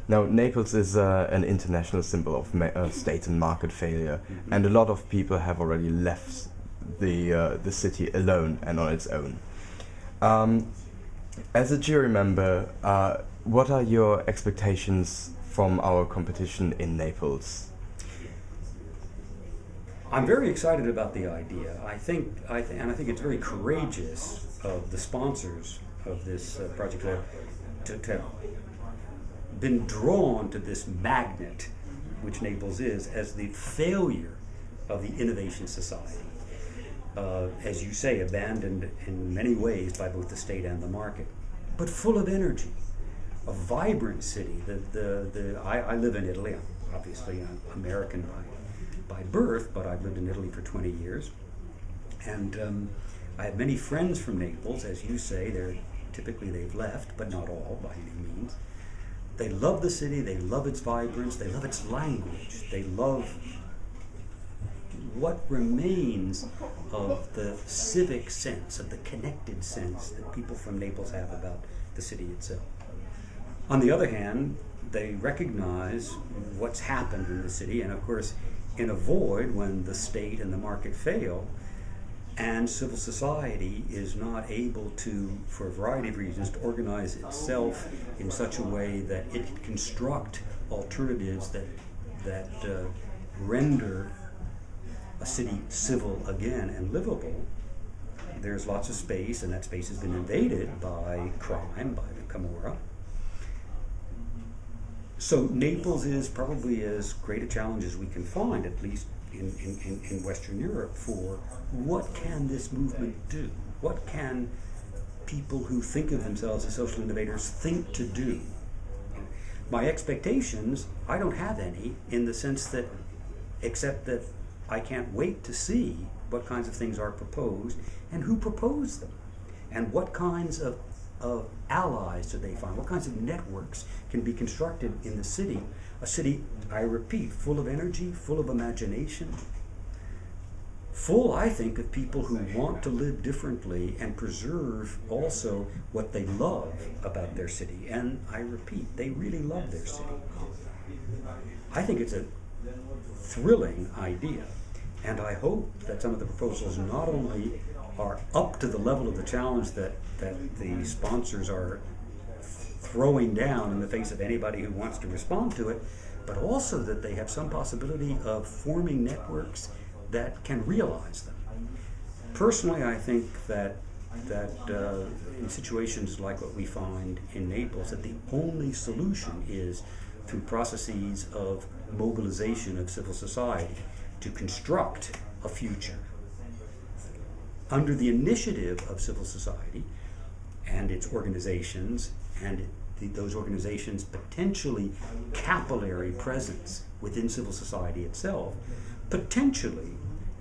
Now, Naples is an international symbol of state and market failure, and a lot of people have already left the city alone and on its own. As a jury member, what are your expectations from our competition in Naples? I'm very excited about the idea. I think it's very courageous of the sponsors of this project to have been drawn to this magnet, which Naples is, as the failure of the Innovation Society. As you say, abandoned in many ways by both the state and the market, but full of energy, a vibrant city. I live in Italy. I'm obviously an American by birth, but I've lived in Italy for 20 years. And I have many friends from Naples. As you say, they've left, but not all by any means. They love the city, they love its vibrance, they love its language, they love what remains of the civic sense, of the connected sense that people from Naples have about the city itself. On the other hand, they recognize what's happened in the city, and of course, in a void when the state and the market fail, and civil society is not able to, for a variety of reasons, to organize itself in such a way that it can construct alternatives that render a city civil again and livable. There's lots of space, and that space has been invaded by crime, by the Camorra. So Naples is probably as great a challenge as we can find, at least in Western Europe, for what can this movement do? What can people who think of themselves as social innovators think to do? My expectations, I don't have any, in the sense that, except that I can't wait to see what kinds of things are proposed and who proposed them, and what kinds of allies do they find, what kinds of networks can be constructed in the city. A city, I repeat, full of energy, full of imagination, full, I think, of people who want to live differently and preserve also what they love about their city. And I repeat, they really love their city. I think it's a thrilling idea, and I hope that some of the proposals not only are up to the level of the challenge that the sponsors are throwing down in the face of anybody who wants to respond to it, but also that they have some possibility of forming networks that can realize them. Personally, I think that in situations like what we find in Naples, that the only solution is through processes of mobilization of civil society to construct a future under the initiative of civil society and its organizations, and those organizations' potentially capillary presence within civil society itself. Potentially,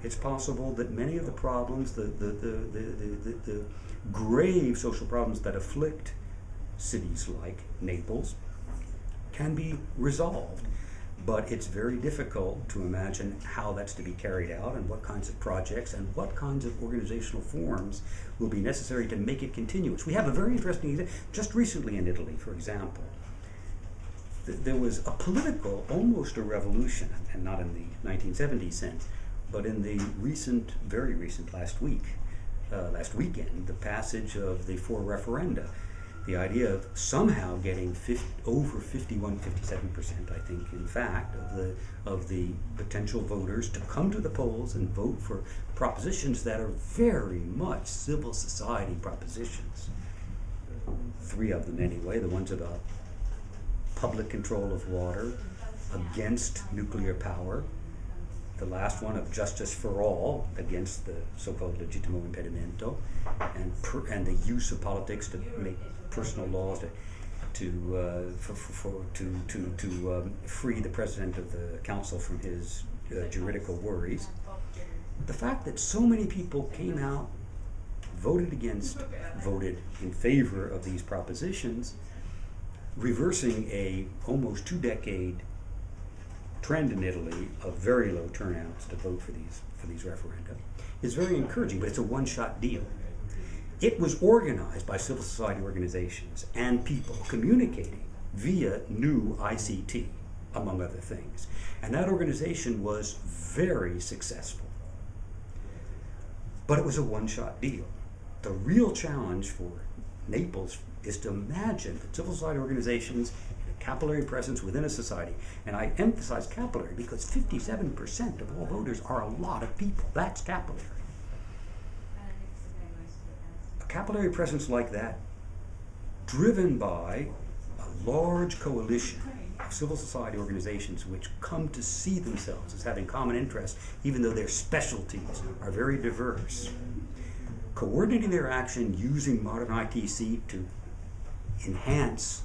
it's possible that many of the problems, the grave social problems that afflict cities like Naples, can be resolved. But it's very difficult to imagine how that's to be carried out, and what kinds of projects and what kinds of organizational forms will be necessary to make it continuous. We have a very interesting example. Just recently in Italy, for example, there was a political, almost a revolution, and not in the 1970s sense, but in the recent, very recent last weekend, the passage of the 4 referenda. The idea of somehow getting over 51, 57%, I think, in fact, of the potential voters to come to the polls and vote for propositions that are very much civil society propositions. 3 of them anyway, the ones about public control of water, against nuclear power, the last one of justice for all, against the so-called legittimo impedimento, and the use of politics to make personal laws to free the president of the council from his juridical worries. The fact that so many people came out, voted in favor of these propositions, reversing a almost 2-decade trend in Italy of very low turnouts to vote for these referenda, is very encouraging, but it's a one-shot deal. It was organized by civil society organizations and people communicating via new ICT, among other things. And that organization was very successful. But it was a one-shot deal. The real challenge for Naples is to imagine that civil society organizations in a capillary presence within a society, and I emphasize capillary because 57% of all voters are a lot of people. That's capillary. A capillary presence like that, driven by a large coalition of civil society organizations which come to see themselves as having common interests, even though their specialties are very diverse. Coordinating their action using modern ITC to enhance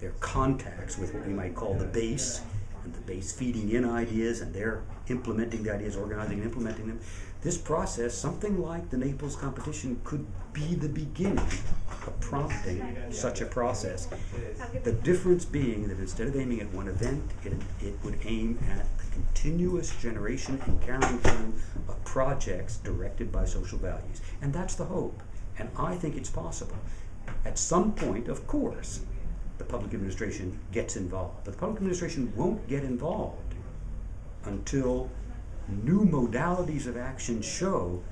their contacts with what we might call the base, and the base feeding in ideas, and they're implementing the ideas, organizing and implementing them. This process, something like the Naples competition, could be the beginning of prompting such a process. The difference being that instead of aiming at one event, it would aim at the continuous generation and carrying through of projects directed by social values. And that's the hope. And I think it's possible. At some point, of course, the public administration gets involved. But the public administration won't get involved until new modalities of action show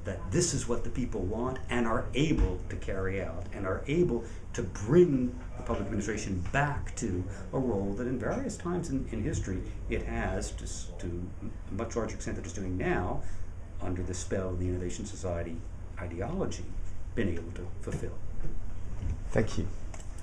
that this is what the people want and are able to carry out and are able to bring the public administration back to a role that in various times in history it has, to a much larger extent than it's doing now, under the spell of the Innovation Society ideology, been able to fulfill. Thank you.